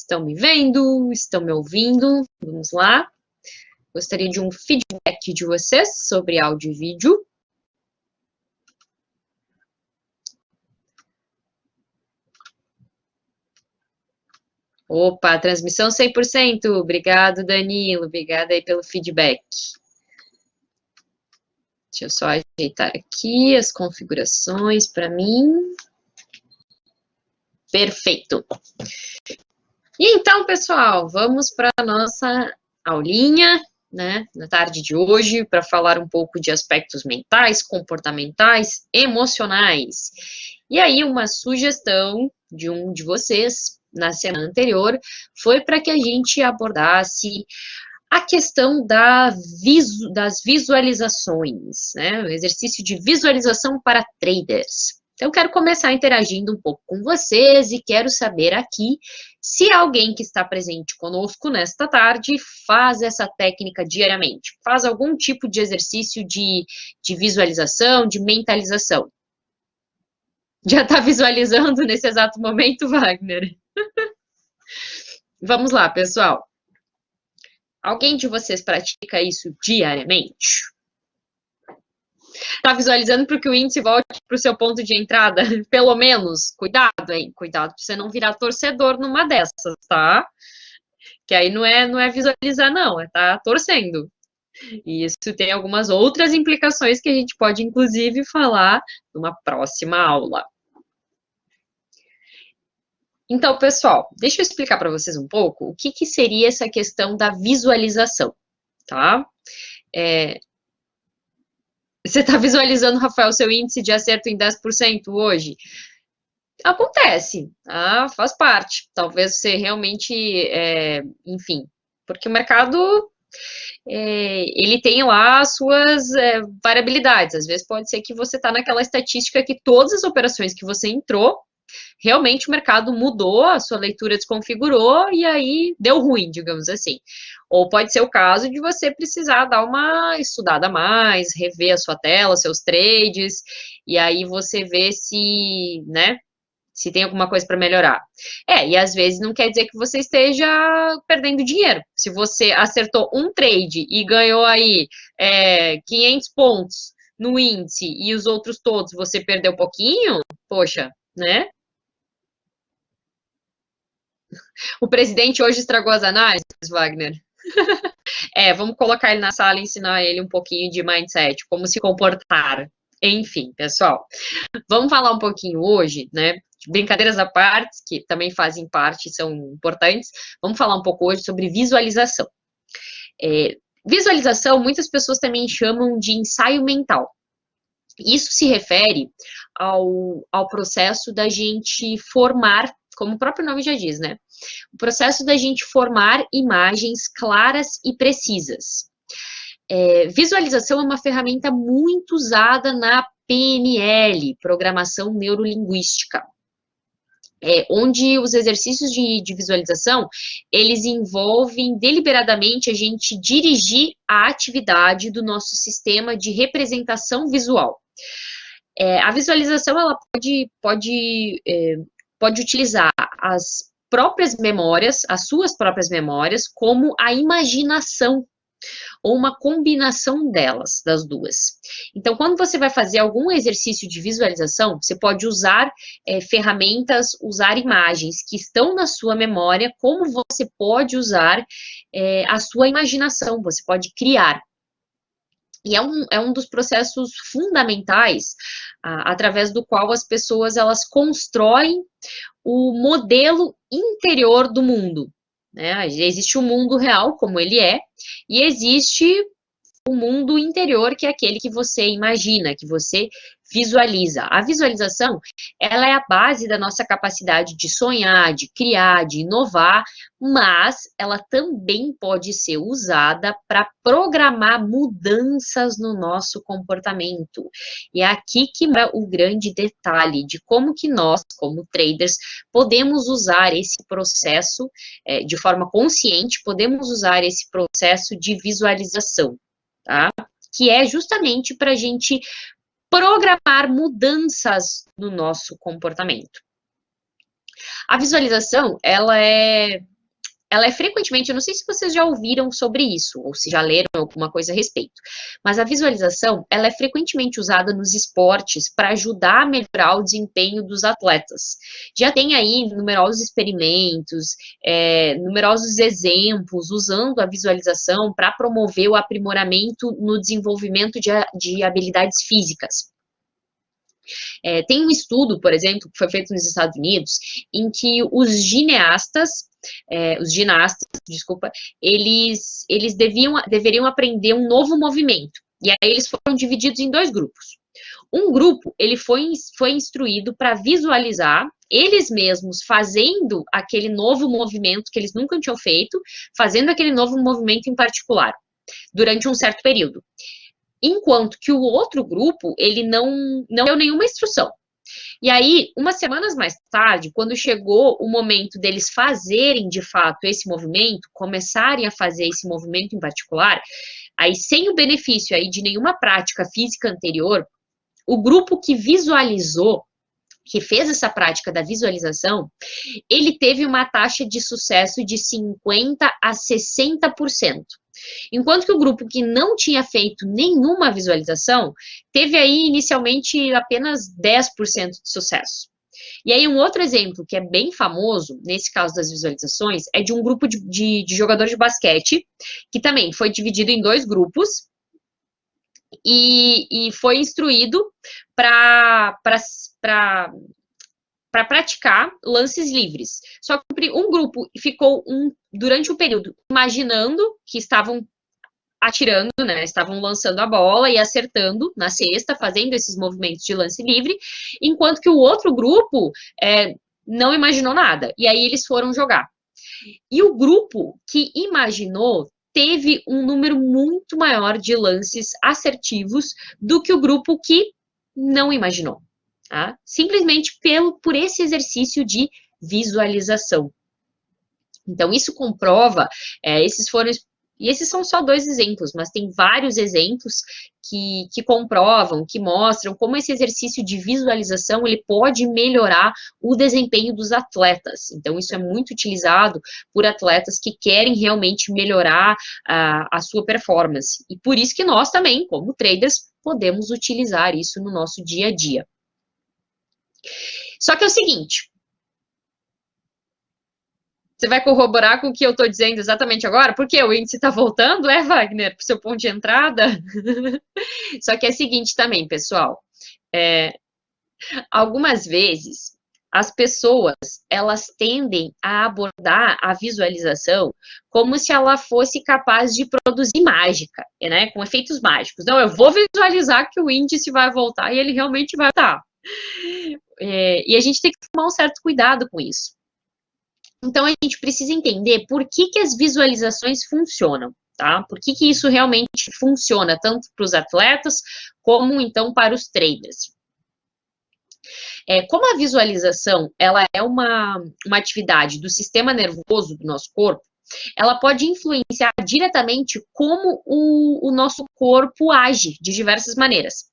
Estão me vendo? Estão me ouvindo? Vamos lá. Gostaria de um feedback de vocês sobre áudio e vídeo. Opa, transmissão 100%. Obrigado, Danilo. Obrigada aí pelo feedback. Deixa eu só ajeitar aqui as configurações para mim. Perfeito. E então, pessoal, vamos para a nossa aulinha, né, na tarde de hoje, para falar um pouco de aspectos mentais, comportamentais, emocionais. E aí, uma sugestão de um de vocês, na semana anterior, foi para que a gente abordasse a questão das visualizações, né, o exercício de visualização para traders. Então, eu quero começar interagindo um pouco com vocês e quero saber aqui se alguém que está presente conosco nesta tarde faz essa técnica diariamente, faz algum tipo de exercício de visualização, de mentalização. Já está visualizando nesse exato momento, Wagner? Vamos lá, pessoal. Alguém de vocês pratica isso diariamente? Está visualizando para que o índice volte para o seu ponto de entrada? Pelo menos, cuidado, hein? Cuidado para você não virar torcedor numa dessas, tá? Que aí não é visualizar, não, é tá torcendo. E isso tem algumas outras implicações que a gente pode, inclusive, falar numa próxima aula. Então, pessoal, deixa eu explicar para vocês um pouco o que seria essa questão da visualização, tá? Você está visualizando, Rafael, seu índice de acerto em 10% hoje? Acontece, tá? Faz parte. Talvez você realmente, enfim, porque o mercado, ele tem lá as suas variabilidades. Às vezes pode ser que você está naquela estatística que todas as operações que você entrou, realmente o mercado mudou, a sua leitura desconfigurou e aí deu ruim, digamos assim. Ou pode ser o caso de você precisar dar uma estudada a mais, rever a sua tela, seus trades, e aí você vê se, né, se tem alguma coisa para melhorar. E às vezes não quer dizer que você esteja perdendo dinheiro. Se você acertou um trade e ganhou aí 500 pontos no índice e os outros todos você perdeu pouquinho, poxa, né? O presidente hoje estragou as análises, Wagner? Vamos colocar ele na sala e ensinar ele um pouquinho de mindset, como se comportar. Enfim, pessoal, vamos falar um pouquinho hoje, né? Brincadeiras à parte, que também fazem parte, são importantes. Vamos falar um pouco hoje sobre visualização. Visualização, muitas pessoas também chamam de ensaio mental. Isso se refere ao processo da gente formar, como o próprio nome já diz, né? O processo da gente formar imagens claras e precisas. Visualização é uma ferramenta muito usada na PNL, Programação Neurolinguística, onde os exercícios de visualização, eles envolvem deliberadamente a gente dirigir a atividade do nosso sistema de representação visual. A visualização, ela pode utilizar as próprias memórias, as suas próprias memórias, como a imaginação, ou uma combinação delas, das duas. Então, quando você vai fazer algum exercício de visualização, você pode usar ferramentas, usar imagens que estão na sua memória, como você pode usar a sua imaginação, você pode criar. E é um dos processos fundamentais, através do qual as pessoas, elas constroem o modelo interior do mundo, né? Existe o mundo real, como ele é, e existe o mundo interior, que é aquele que você imagina, que você visualiza. A visualização, ela é a base da nossa capacidade de sonhar, de criar, de inovar, mas ela também pode ser usada para programar mudanças no nosso comportamento. E é aqui que é o grande detalhe de como que nós, como traders, podemos usar esse processo de forma consciente, podemos usar esse processo de visualização, tá? Que é justamente para a gente programar mudanças no nosso comportamento. A visualização, ela é ela é frequentemente, eu não sei se vocês já ouviram sobre isso, ou se já leram alguma coisa a respeito, mas a visualização, ela é frequentemente usada nos esportes para ajudar a melhorar o desempenho dos atletas. Já tem aí numerosos experimentos, numerosos exemplos usando a visualização para promover o aprimoramento no desenvolvimento de habilidades físicas. Tem um estudo, por exemplo, que foi feito nos Estados Unidos, em que os ginastas, eles deveriam aprender um novo movimento. E aí eles foram divididos em 2 grupos. Um grupo, ele foi instruído para visualizar eles mesmos fazendo aquele novo movimento que eles nunca tinham feito, fazendo aquele novo movimento em particular, durante um certo período. Enquanto que o outro grupo, ele não deu nenhuma instrução. E aí, umas semanas mais tarde, quando chegou o momento deles fazerem, de fato, esse movimento, começarem a fazer esse movimento em particular, aí sem o benefício aí de nenhuma prática física anterior, o grupo que visualizou, que fez essa prática da visualização, ele teve uma taxa de sucesso de 50% a 60%. Enquanto que o grupo que não tinha feito nenhuma visualização, teve aí inicialmente apenas 10% de sucesso. E aí um outro exemplo que é bem famoso, nesse caso das visualizações, é de um grupo de jogadores de basquete, que também foi dividido em 2 grupos, e foi instruído para praticar lances livres. Só que um grupo ficou durante um período imaginando que estavam atirando, né, estavam lançando a bola e acertando na cesta, fazendo esses movimentos de lance livre, enquanto que o outro grupo não imaginou nada. E aí eles foram jogar. E o grupo que imaginou teve um número muito maior de lances assertivos do que o grupo que não imaginou. Tá? Simplesmente por esse exercício de visualização. Então, isso comprova, e esses são só 2 exemplos, mas tem vários exemplos que comprovam, que mostram como esse exercício de visualização, ele pode melhorar o desempenho dos atletas. Então, isso é muito utilizado por atletas que querem realmente melhorar a sua performance. E por isso que nós também, como traders, podemos utilizar isso no nosso dia a dia. Só que é o seguinte, você vai corroborar com o que eu estou dizendo exatamente agora? Porque o índice está voltando, Wagner, para o seu ponto de entrada? Só que é o seguinte também, pessoal, algumas vezes as pessoas, elas tendem a abordar a visualização como se ela fosse capaz de produzir mágica, né, com efeitos mágicos. Não, eu vou visualizar que o índice vai voltar e ele realmente vai voltar. E a gente tem que tomar um certo cuidado com isso. Então, a gente precisa entender por que as visualizações funcionam, tá? Por que isso realmente funciona, tanto para os atletas, como, então, para os traders. Como a visualização, ela é uma atividade do sistema nervoso do nosso corpo, ela pode influenciar diretamente como o nosso corpo age, de diversas maneiras.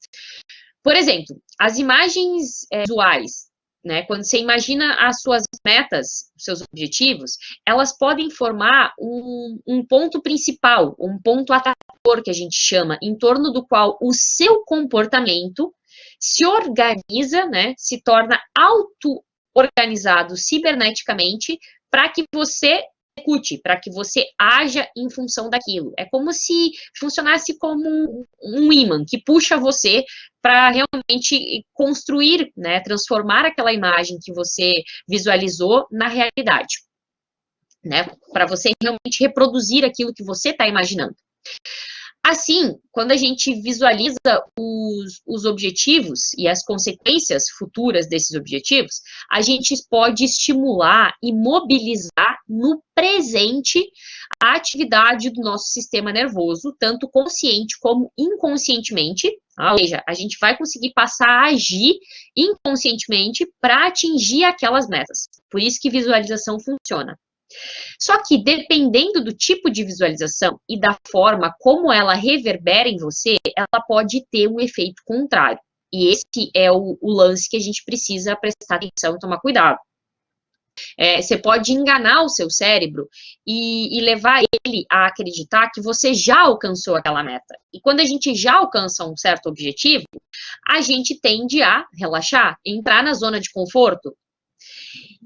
Por exemplo, as imagens visuais, né, quando você imagina as suas metas, os seus objetivos, elas podem formar um ponto principal, um ponto atrator, que a gente chama, em torno do qual o seu comportamento se organiza, né, se torna auto-organizado ciberneticamente para que você execute, para que você haja em função daquilo. É como se funcionasse como um ímã que puxa você para realmente construir, né, transformar aquela imagem que você visualizou na realidade, né, para você realmente reproduzir aquilo que você está imaginando. Assim, quando a gente visualiza os objetivos e as consequências futuras desses objetivos, a gente pode estimular e mobilizar no presente a atividade do nosso sistema nervoso, tanto consciente como inconscientemente, ou seja, a gente vai conseguir passar a agir inconscientemente para atingir aquelas metas. Por isso que visualização funciona. Só que, dependendo do tipo de visualização e da forma como ela reverbera em você, ela pode ter um efeito contrário. E esse é o lance que a gente precisa prestar atenção e tomar cuidado. Você pode enganar o seu cérebro e levar ele a acreditar que você já alcançou aquela meta. E quando a gente já alcança um certo objetivo, a gente tende a relaxar, entrar na zona de conforto.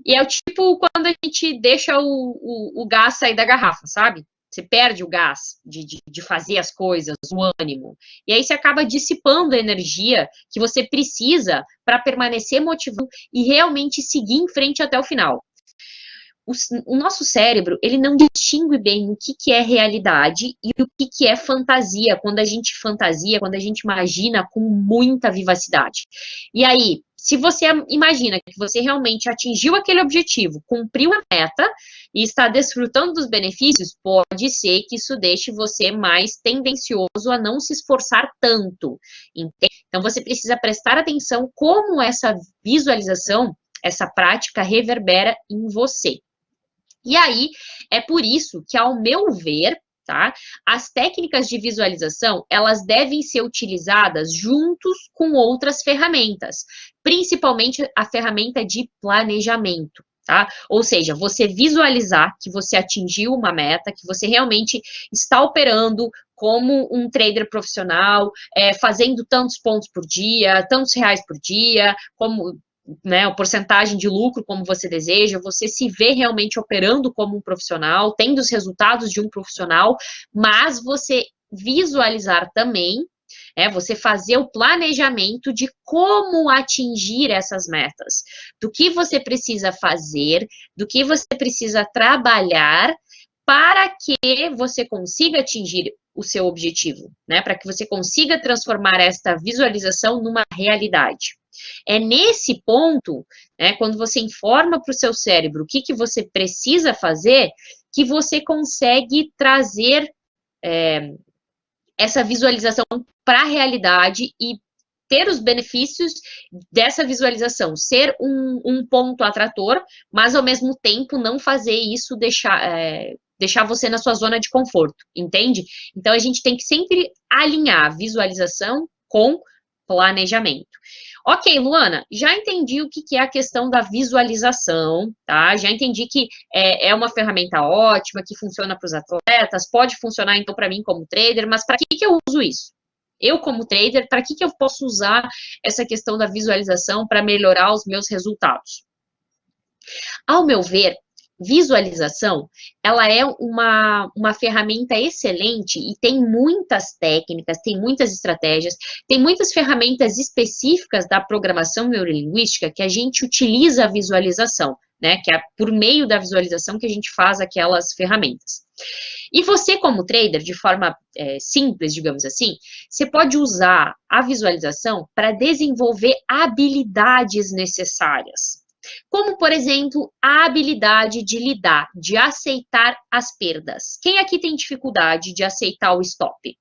E é o tipo quando a gente deixa o gás sair da garrafa, sabe? Você perde o gás de fazer as coisas, o ânimo. E aí você acaba dissipando a energia que você precisa para permanecer motivado e realmente seguir em frente até o final. O nosso cérebro, ele não distingue bem o que é realidade e o que é fantasia, quando a gente fantasia, quando a gente imagina com muita vivacidade. E aí, se você imagina que você realmente atingiu aquele objetivo, cumpriu a meta e está desfrutando dos benefícios, pode ser que isso deixe você mais tendencioso a não se esforçar tanto. Entende? Então, você precisa prestar atenção como essa visualização, essa prática reverbera em você. E aí, é por isso que, ao meu ver, tá, as técnicas de visualização, elas devem ser utilizadas juntos com outras ferramentas, principalmente a ferramenta de planejamento, tá? Ou seja, você visualizar que você atingiu uma meta, que você realmente está operando como um trader profissional, fazendo tantos pontos por dia, tantos reais por dia, como... Né, a porcentagem de lucro como você deseja, você se vê realmente operando como um profissional, tendo os resultados de um profissional, mas você visualizar também, você fazer o planejamento de como atingir essas metas, do que você precisa fazer, do que você precisa trabalhar para que você consiga atingir o seu objetivo, né, para que você consiga transformar esta visualização numa realidade. É nesse ponto, né, quando você informa para o seu cérebro o que você precisa fazer, que você consegue trazer essa visualização para a realidade e ter os benefícios dessa visualização, ser um ponto atrator, mas ao mesmo tempo não fazer isso deixar você na sua zona de conforto, entende? Então a gente tem que sempre alinhar visualização com planejamento. Ok, Luana, já entendi o que é a questão da visualização, tá? Já entendi que é uma ferramenta ótima, que funciona para os atletas, pode funcionar então para mim como trader, mas para que eu uso isso? Eu como trader, para que eu posso usar essa questão da visualização para melhorar os meus resultados? Ao meu ver, visualização, ela é uma ferramenta excelente e tem muitas técnicas, tem muitas estratégias, tem muitas ferramentas específicas da programação neurolinguística que a gente utiliza a visualização, né, que é por meio da visualização que a gente faz aquelas ferramentas. E você, como trader, de forma simples, digamos assim, você pode usar a visualização para desenvolver habilidades necessárias. Como, por exemplo, a habilidade de lidar, de aceitar as perdas. Quem aqui tem dificuldade de aceitar o stop?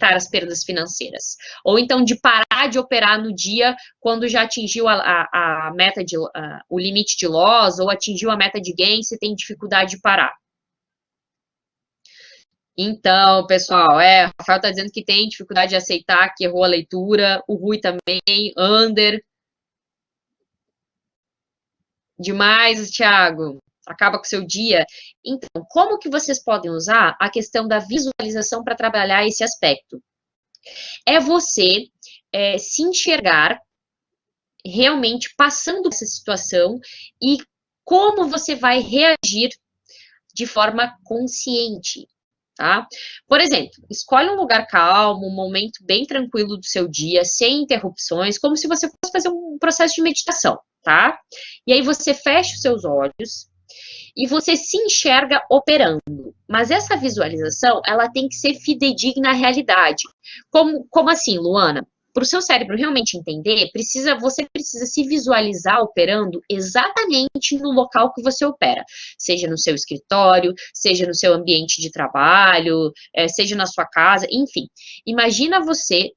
As perdas financeiras. Ou então de parar de operar no dia quando já atingiu a meta o limite de loss, ou atingiu a meta de gain, você tem dificuldade de parar. Então, pessoal, o Rafael está dizendo que tem dificuldade de aceitar, que errou a leitura, o Rui também, Under. Demais, Thiago. Acaba com o seu dia. Então, como que vocês podem usar a questão da visualização para trabalhar esse aspecto? É você se enxergar realmente passando essa situação e como você vai reagir de forma consciente, tá? Por exemplo, escolhe um lugar calmo, um momento bem tranquilo do seu dia, sem interrupções, como se você fosse fazer um processo de meditação, tá? E aí você fecha os seus olhos e você se enxerga operando. Mas essa visualização, ela tem que ser fidedigna à realidade. Como assim, Luana? Para o seu cérebro realmente entender, você precisa se visualizar operando exatamente no local que você opera. Seja no seu escritório, seja no seu ambiente de trabalho, seja na sua casa, enfim. Imagina você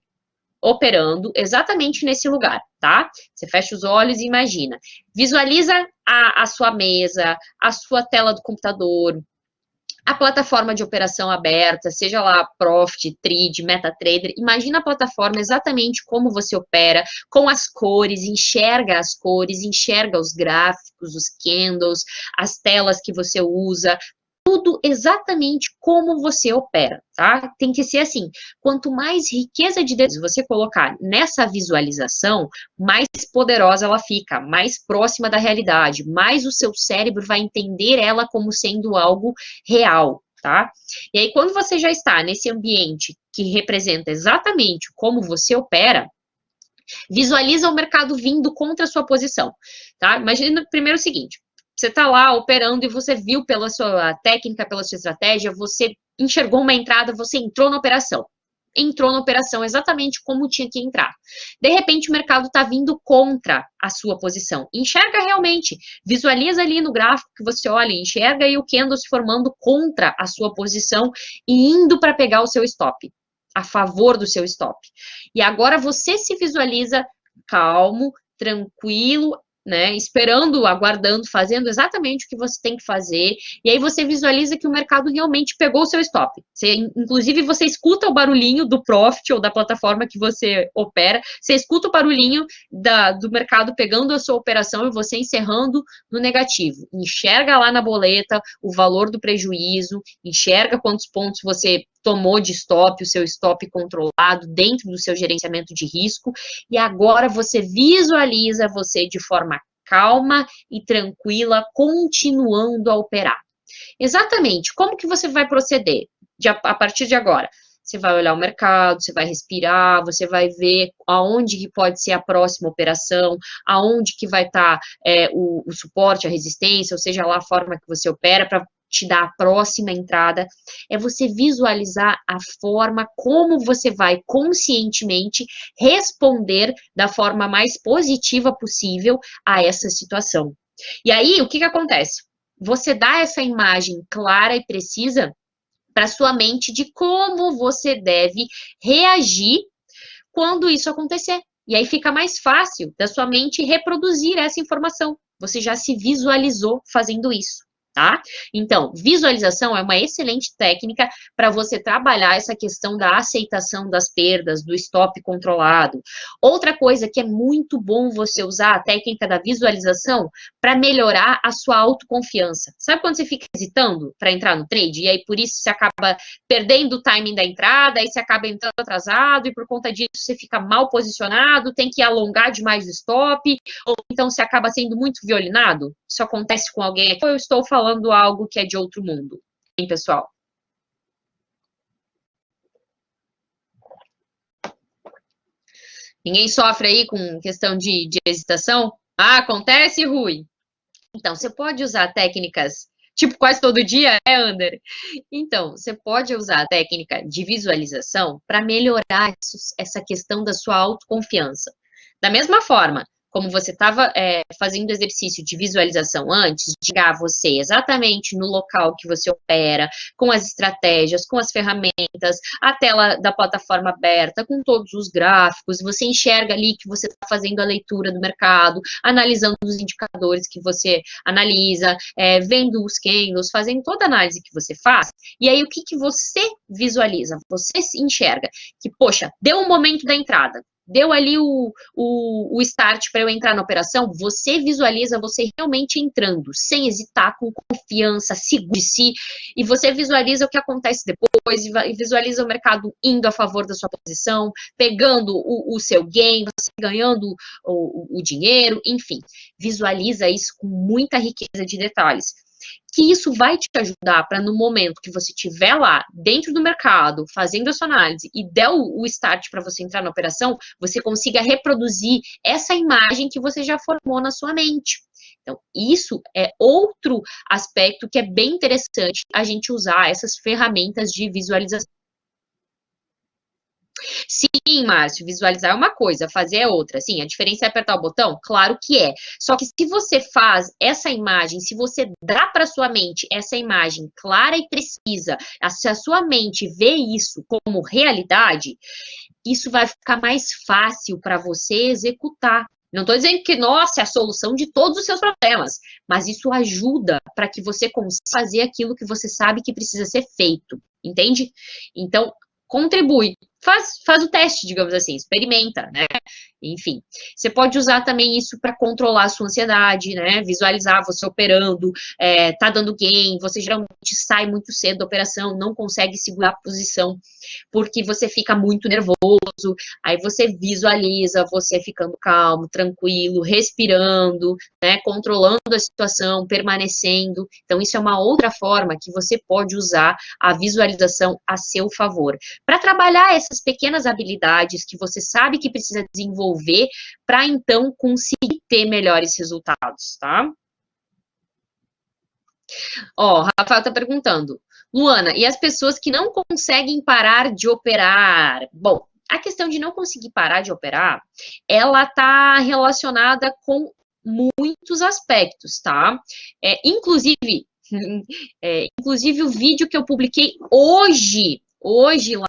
operando exatamente nesse lugar, tá? Você fecha os olhos e imagina. Visualiza a sua mesa, a sua tela do computador, A plataforma de operação aberta, seja lá Profit, Trade, MetaTrader, imagina a plataforma exatamente como você opera, com as cores, enxerga as cores, enxerga os gráficos, os candles, as telas que você usa, tudo exatamente como você opera, tá? Tem que ser assim, quanto mais riqueza de detalhes você colocar nessa visualização, mais poderosa ela fica, mais próxima da realidade, mais o seu cérebro vai entender ela como sendo algo real, tá? E aí, quando você já está nesse ambiente que representa exatamente como você opera, visualiza o mercado vindo contra a sua posição, tá? Imagina primeiro o seguinte, você está lá operando e você viu pela sua técnica, pela sua estratégia, você enxergou uma entrada, você entrou na operação. Entrou na operação exatamente como tinha que entrar. De repente, o mercado está vindo contra a sua posição. Enxerga realmente, visualiza ali no gráfico que você olha, enxerga aí o candle se formando contra a sua posição e indo para pegar o seu stop, a favor do seu stop. E agora você se visualiza calmo, tranquilo, né, esperando, aguardando, fazendo exatamente o que você tem que fazer, e aí você visualiza que o mercado realmente pegou o seu stop. Inclusive, você escuta o barulhinho do Profit ou da plataforma que você opera, você escuta o barulhinho do mercado pegando a sua operação e você encerrando no negativo. Enxerga lá na boleta o valor do prejuízo, enxerga quantos pontos você tomou de stop, o seu stop controlado dentro do seu gerenciamento de risco, e agora você visualiza você de forma calma e tranquila, continuando a operar. Exatamente, como que você vai proceder a partir de agora? Você vai olhar o mercado, você vai respirar, você vai ver aonde que pode ser a próxima operação, aonde que vai estar o suporte, a resistência, ou seja lá a forma que você opera, para te dar a próxima entrada, é você visualizar a forma como você vai conscientemente responder da forma mais positiva possível a essa situação. E aí, o que acontece? Você dá essa imagem clara e precisa para sua mente de como você deve reagir quando isso acontecer. E aí fica mais fácil da sua mente reproduzir essa informação. Você já se visualizou fazendo isso. Tá? Então, visualização é uma excelente técnica para você trabalhar essa questão da aceitação das perdas, do stop controlado. Outra coisa que é muito bom você usar a técnica da visualização para melhorar a sua autoconfiança. Sabe quando você fica hesitando para entrar no trade? E aí, por isso, você acaba perdendo o timing da entrada, aí você acaba entrando atrasado, e por conta disso, você fica mal posicionado, tem que alongar demais o stop, ou então você acaba sendo muito violinado? Isso acontece com alguém aqui, ou eu estou falando algo que é de outro mundo? Hein, pessoal? Ninguém sofre aí com questão de hesitação? Ah, acontece, Rui? Então, você pode usar técnicas, tipo quase todo dia, né, Ander? Então, você pode usar a técnica de visualização para melhorar essa questão da sua autoconfiança. Da mesma forma, como você estava fazendo exercício de visualização antes, de chegar você exatamente no local que você opera, com as estratégias, com as ferramentas, a tela da plataforma aberta, com todos os gráficos, você enxerga ali que você está fazendo a leitura do mercado, analisando os indicadores que você analisa, vendo os candles, fazendo toda a análise que você faz, e aí o que você visualiza? Você se enxerga que, poxa, deu um momento da entrada, deu ali o start para eu entrar na operação, você visualiza você realmente entrando, sem hesitar, com confiança, seguro de si, e você visualiza o que acontece depois, e visualiza o mercado indo a favor da sua posição, pegando o seu gain, você ganhando o dinheiro, enfim, visualiza isso com muita riqueza de detalhes. Que isso vai te ajudar para no momento que você estiver lá, dentro do mercado, fazendo a sua análise e der o start para você entrar na operação, você consiga reproduzir essa imagem que você já formou na sua mente. Então, isso é outro aspecto que é bem interessante a gente usar essas ferramentas de visualização. Sim, Márcio, visualizar é uma coisa, fazer é outra. Sim, a diferença é apertar o botão? Claro que é. Só que se você faz essa imagem, se você dá para sua mente essa imagem clara e precisa, se a sua mente vê isso como realidade, isso vai ficar mais fácil para você executar. Não estou dizendo que, nossa, é a solução de todos os seus problemas, mas isso ajuda para que você consiga fazer aquilo que você sabe que precisa ser feito, entende? Então, contribui, faz o teste, digamos assim, experimenta, né? Enfim, você pode usar também isso para controlar a sua ansiedade, né? Visualizar você operando, tá dando gain, você geralmente sai muito cedo da operação, não consegue segurar a posição, porque você fica muito nervoso, aí você visualiza você ficando calmo, tranquilo, respirando, né? Controlando a situação, permanecendo. Então, isso é uma outra forma que você pode usar a visualização a seu favor, para trabalhar essas pequenas habilidades que você sabe que precisa desenvolver para então conseguir ter melhores resultados, tá? Ó, o Rafael tá perguntando, Luana, e as pessoas que não conseguem parar de operar? Bom, a questão de não conseguir parar de operar, ela tá relacionada com muitos aspectos, tá? Inclusive, inclusive o vídeo que eu publiquei hoje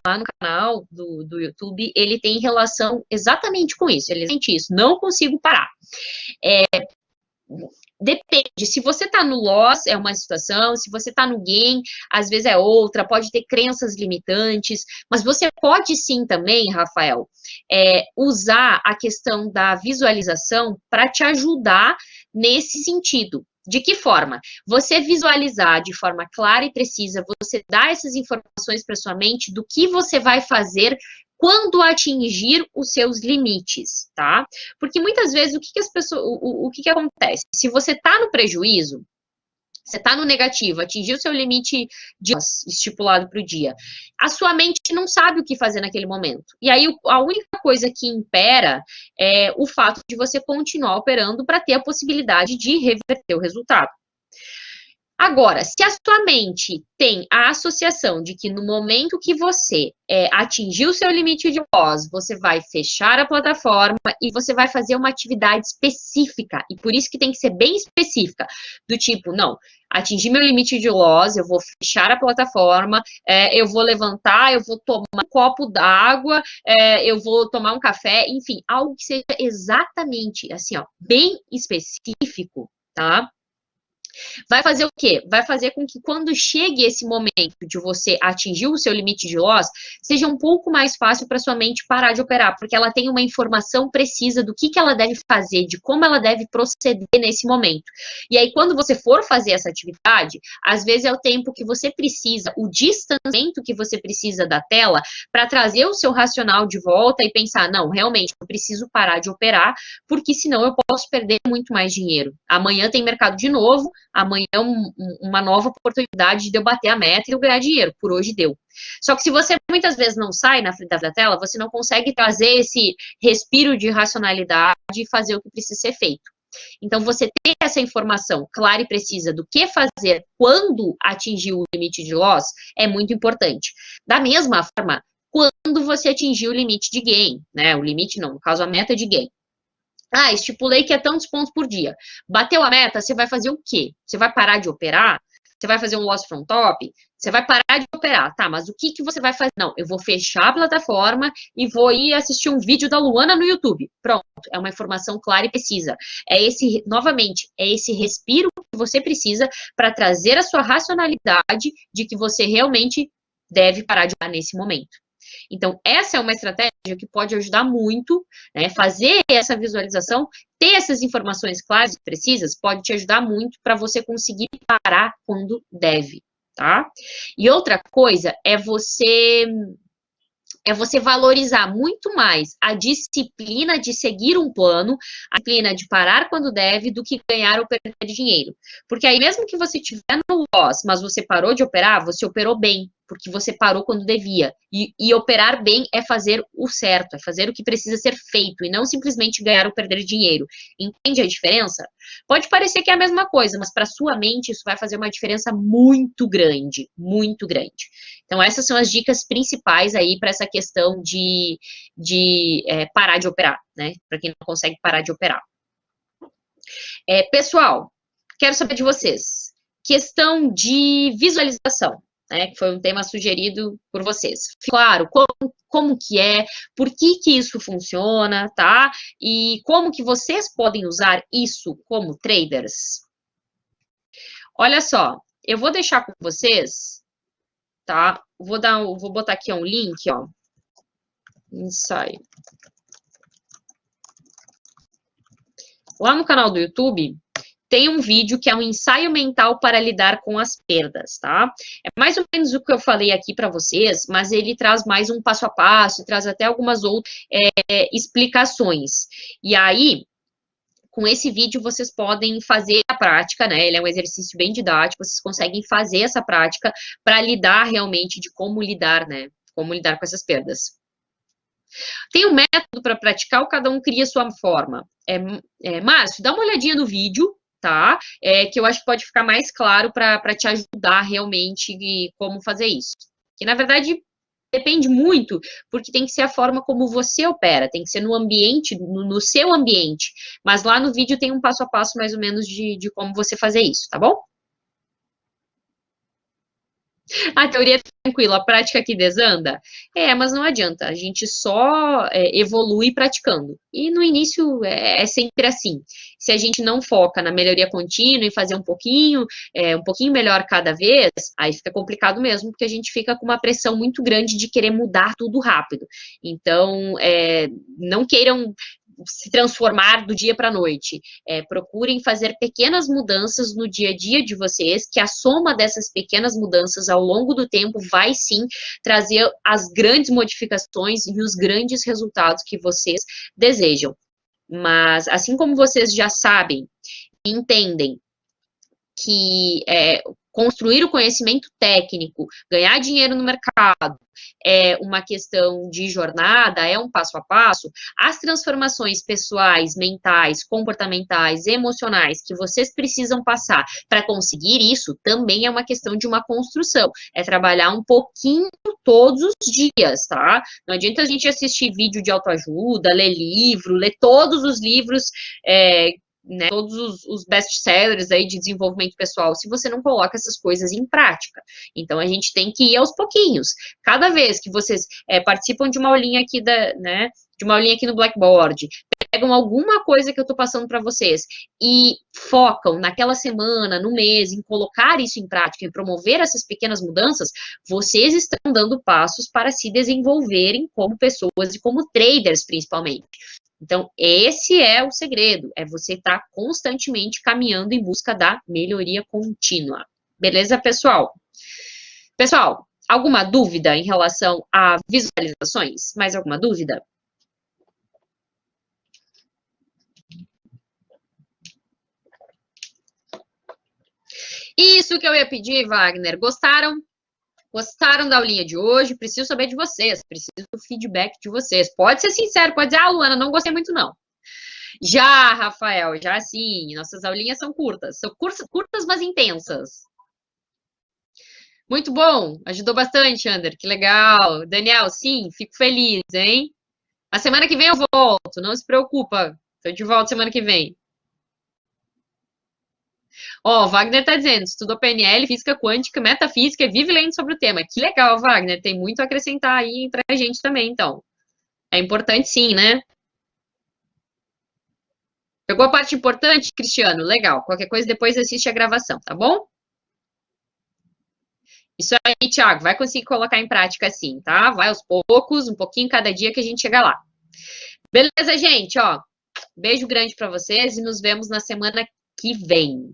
lá no canal do YouTube, ele tem relação exatamente com isso, ele sente isso, não consigo parar. Depende, se você tá no loss, é uma situação, se você tá no gain, às vezes é outra, pode ter crenças limitantes, mas você pode sim também, Rafael, usar a questão da visualização para te ajudar nesse sentido. De que forma? Você visualizar de forma clara e precisa, você dá essas informações para sua mente do que você vai fazer quando atingir os seus limites, tá? Porque muitas vezes o que as pessoas, o que acontece? Se você tá no prejuízo, você tá no negativo, atingiu o seu limite de estipulado para o dia, a sua mente não sabe o que fazer naquele momento. E aí a única coisa que impera é o fato de você continuar operando para ter a possibilidade de reverter o resultado. Agora, se a sua mente tem a associação de que no momento que você atingir o seu limite de loss, você vai fechar a plataforma e você vai fazer uma atividade específica, e por isso que tem que ser bem específica, do tipo, não, atingir meu limite de loss, eu vou fechar a plataforma, eu vou levantar, eu vou tomar um copo d'água, eu vou tomar um café, enfim, algo que seja exatamente, assim, ó, bem específico, tá? Vai fazer o quê? Vai fazer com que quando chegue esse momento de você atingir o seu limite de loss, seja um pouco mais fácil para sua mente parar de operar, porque ela tem uma informação precisa do que ela deve fazer, de como ela deve proceder nesse momento. E aí, quando você for fazer essa atividade, às vezes é o tempo que você precisa, o distanciamento que você precisa da tela para trazer o seu racional de volta e pensar, não, realmente, eu preciso parar de operar, porque senão eu posso perder muito mais dinheiro. Amanhã tem mercado de novo, amanhã é uma nova oportunidade de eu bater a meta e eu ganhar dinheiro. Por hoje deu. Só que se você muitas vezes não sai na frente da tela, você não consegue trazer esse respiro de racionalidade e fazer o que precisa ser feito. Então, você ter essa informação clara e precisa do que fazer quando atingir o limite de loss é muito importante. Da mesma forma, quando você atingir o limite de gain, né? O limite não, no caso a meta de gain. Ah, estipulei que é tantos pontos por dia. Bateu a meta, você vai fazer o quê? Você vai parar de operar? Você vai fazer um loss from top? Você vai parar de operar, tá? Mas o que você vai fazer? Não, eu vou fechar a plataforma e vou ir assistir um vídeo da Luana no YouTube. Pronto, é uma informação clara e precisa. Novamente, é esse respiro que você precisa para trazer a sua racionalidade de que você realmente deve parar de operar nesse momento. Então, essa é uma estratégia que pode ajudar muito, né? Fazer essa visualização, ter essas informações claras e precisas, pode te ajudar muito para você conseguir parar quando deve, tá? E outra coisa é você valorizar muito mais a disciplina de seguir um plano, a disciplina de parar quando deve, do que ganhar ou perder dinheiro. Porque aí, mesmo que você estiver no loss, mas você parou de operar, você operou bem, porque você parou quando devia. E operar bem é fazer o certo, é fazer o que precisa ser feito, e não simplesmente ganhar ou perder dinheiro. Entende a diferença? Pode parecer que é a mesma coisa, mas para sua mente isso vai fazer uma diferença muito grande, muito grande. Então, essas são as dicas principais aí para essa questão de parar de operar, né? Para quem não consegue parar de operar. Pessoal, quero saber de vocês. Questão de visualização, né? Que foi um tema sugerido por vocês. Claro, como que é, por que isso funciona, tá? E como que vocês podem usar isso como traders. Olha só, eu vou deixar com vocês, tá? Vou botar aqui um link, ó. Ensaio. Lá no canal do YouTube, tem um vídeo que é um ensaio mental para lidar com as perdas, tá? É mais ou menos o que eu falei aqui para vocês, mas ele traz mais um passo a passo, traz até algumas outras explicações. E aí, com esse vídeo, vocês podem fazer a prática, né? Ele é um exercício bem didático, vocês conseguem fazer essa prática para lidar realmente de como lidar, né? Como lidar com essas perdas. Tem um método para praticar ou cada um cria a sua forma? Márcio, dá uma olhadinha no vídeo, tá? Que eu acho que pode ficar mais claro para te ajudar realmente como fazer isso. Que, na verdade, depende muito, porque tem que ser a forma como você opera, tem que ser no ambiente, no seu ambiente. Mas lá no vídeo tem um passo a passo, mais ou menos, de como você fazer isso, tá bom? A teoria é tranquila, a prática que desanda? Mas não adianta, a gente só evolui praticando. E no início é sempre assim. Se a gente não foca na melhoria contínua e fazer um pouquinho melhor cada vez, aí fica complicado mesmo, porque a gente fica com uma pressão muito grande de querer mudar tudo rápido. Então, não queiram se transformar do dia para a noite. Procurem fazer pequenas mudanças no dia a dia de vocês, que a soma dessas pequenas mudanças ao longo do tempo vai sim trazer as grandes modificações e os grandes resultados que vocês desejam. Mas, assim como vocês já sabem e entendem que construir o conhecimento técnico, ganhar dinheiro no mercado, é uma questão de jornada, é um passo a passo, as transformações pessoais, mentais, comportamentais, emocionais que vocês precisam passar para conseguir isso, também é uma questão de uma construção. É trabalhar um pouquinho todos os dias, tá? Não adianta a gente assistir vídeo de autoajuda, ler livro, ler todos os livros né, todos os best-sellers aí de desenvolvimento pessoal, se você não coloca essas coisas em prática. Então, a gente tem que ir aos pouquinhos. Cada vez que vocês participam de uma aulinha aqui de uma aulinha aqui no Blackboard, pegam alguma coisa que eu estou passando para vocês e focam naquela semana, no mês, em colocar isso em prática, em promover essas pequenas mudanças, vocês estão dando passos para se desenvolverem como pessoas e como traders, principalmente. Então, esse é o segredo, é você estar constantemente caminhando em busca da melhoria contínua. Beleza, pessoal? Pessoal, alguma dúvida em relação a visualizações? Mais alguma dúvida? Isso que eu ia pedir, Wagner. Gostaram? Gostaram da aulinha de hoje? Preciso saber de vocês, preciso do feedback de vocês. Pode ser sincero, pode dizer, Luana, não gostei muito não. Já, Rafael, já sim, nossas aulinhas são curtas, mas intensas. Muito bom, ajudou bastante, Ander, que legal. Daniel, sim, fico feliz, hein? A semana que vem eu volto, não se preocupa, estou de volta semana que vem. Ó, Wagner tá dizendo, estudou PNL, física quântica, metafísica e vive lendo sobre o tema. Que legal, Wagner, tem muito a acrescentar aí pra gente também, então. É importante sim, né? Pegou a parte importante, Cristiano? Legal. Qualquer coisa depois assiste a gravação, tá bom? Isso aí, Thiago, vai conseguir colocar em prática assim, tá? Vai aos poucos, um pouquinho cada dia que a gente chega lá. Beleza, gente? Ó, beijo grande para vocês e nos vemos na semana que vem.